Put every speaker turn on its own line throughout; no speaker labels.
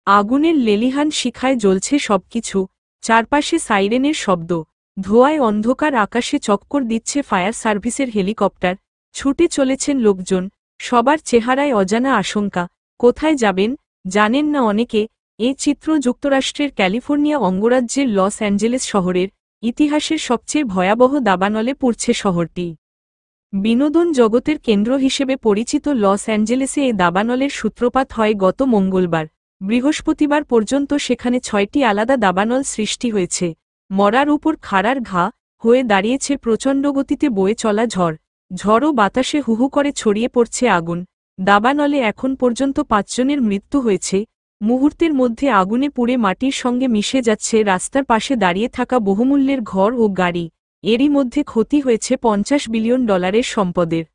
আগুনের লেলিহান শিখায় জ্বলছে সবকিছু, চারপাশে সাইরেনের শব্দ, ধোঁয়ায় অন্ধকার আকাশে চক্কর দিচ্ছে ফায়ার সার্ভিসের হেলিকপ্টার, ছুটে চলেছেন লোকজন, সবার চেহারায় অজানা আশঙ্কা। কোথায় যাবেন জানেন না অনেকে। এ চিত্র যুক্তরাষ্ট্রের ক্যালিফোর্নিয়া অঙ্গরাজ্যের লস অ্যাঞ্জেলেস শহরের। ইতিহাসের সবচেয়ে ভয়াবহ দাবানলে পড়ছে শহরটি। বিনোদন জগতের কেন্দ্র হিসেবে পরিচিত লস অ্যাঞ্জেলেসে এ দাবানলের সূত্রপাত হয় গত মঙ্গলবার। বৃহস্পতিবার পর্যন্ত সেখানে ৬টি আলাদা দাবানল সৃষ্টি হয়েছে। মরার উপর খাড়ার ঘা হয়ে দাঁড়িয়েছে প্রচণ্ড গতিতে বয়ে চলা ঝড়। ঝড় ও বাতাসে হুহু করে ছড়িয়ে পড়ছে আগুন। দাবানলে এখন পর্যন্ত ৫ জনের মৃত্যু হয়েছে। মুহূর্তের মধ্যে আগুনে পুড়ে মাটির সঙ্গে মিশে যাচ্ছে রাস্তার পাশে দাঁড়িয়ে থাকা বহুমূল্যের ঘর ও গাড়ি। এরই মধ্যে ক্ষতি হয়েছে $৫০ বিলিয়ন সম্পদের।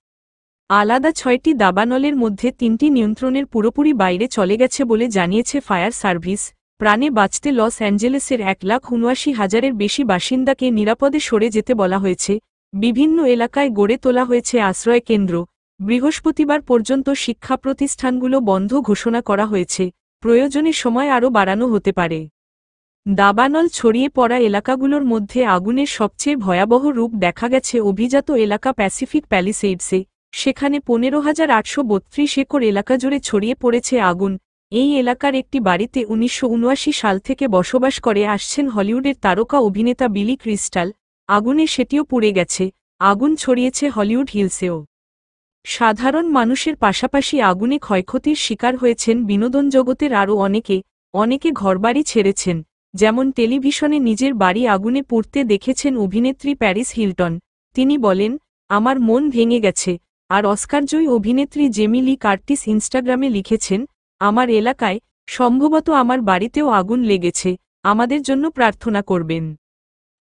আলাদা ৬টি দাবানলের মধ্যে ৩টি নিয়ন্ত্রণের পুরোপুরি বাইরে চলে গেছে বলে জানিয়েছে ফায়ার সার্ভিস। প্রাণে বাঁচতে লস অ্যাঞ্জেলেসের ১,৭৯,০০০-এর বেশি বাসিন্দাকে নিরাপদে সরে যেতে বলা হয়েছে। বিভিন্ন এলাকায় গড়ে তোলা হয়েছে আশ্রয় কেন্দ্র। বৃহস্পতিবার পর্যন্ত শিক্ষা প্রতিষ্ঠানগুলো বন্ধ ঘোষণা করা হয়েছে। প্রয়োজনে সময় আরও বাড়ানো হতে পারে। দাবানল ছড়িয়ে পড়া এলাকাগুলোর মধ্যে আগুনের সবচেয়ে ভয়াবহ রূপ দেখা গেছে অভিজাত এলাকা প্যাসিফিক প্যালিসেডসে। সেখানে ১৫,৮৩২ একর এলাকা জুড়ে ছড়িয়ে পড়েছে আগুন। এই এলাকার একটি বাড়িতে ১৯৭৯ সাল থেকে বসবাস করে আসছেন হলিউডের তারকা অভিনেতা বিলি ক্রিস্টাল। আগুনে সেটিও পুড়ে গেছে। আগুন ছড়িয়েছে হলিউড হিলসেও। সাধারণ মানুষের পাশাপাশি আগুনে ক্ষয়ক্ষতির শিকার হয়েছেন বিনোদন জগতের আরও অনেকে ঘরবাড়ি ছেড়েছেন। যেমন টেলিভিশনে নিজের বাড়ি আগুনে পুড়তে দেখেছেন অভিনেত্রী প্যারিস হিলটন। তিনি বলেন, আমার মন ভেঙে গেছে। আর অস্কারজয়ী অভিনেত্রী জেমি লি কার্টিস ইনস্টাগ্রামে লিখেছেন, আমার এলাকায়, সম্ভবত আমার বাড়িতেও আগুন লেগেছে, আমাদের জন্য প্রার্থনা করবেন।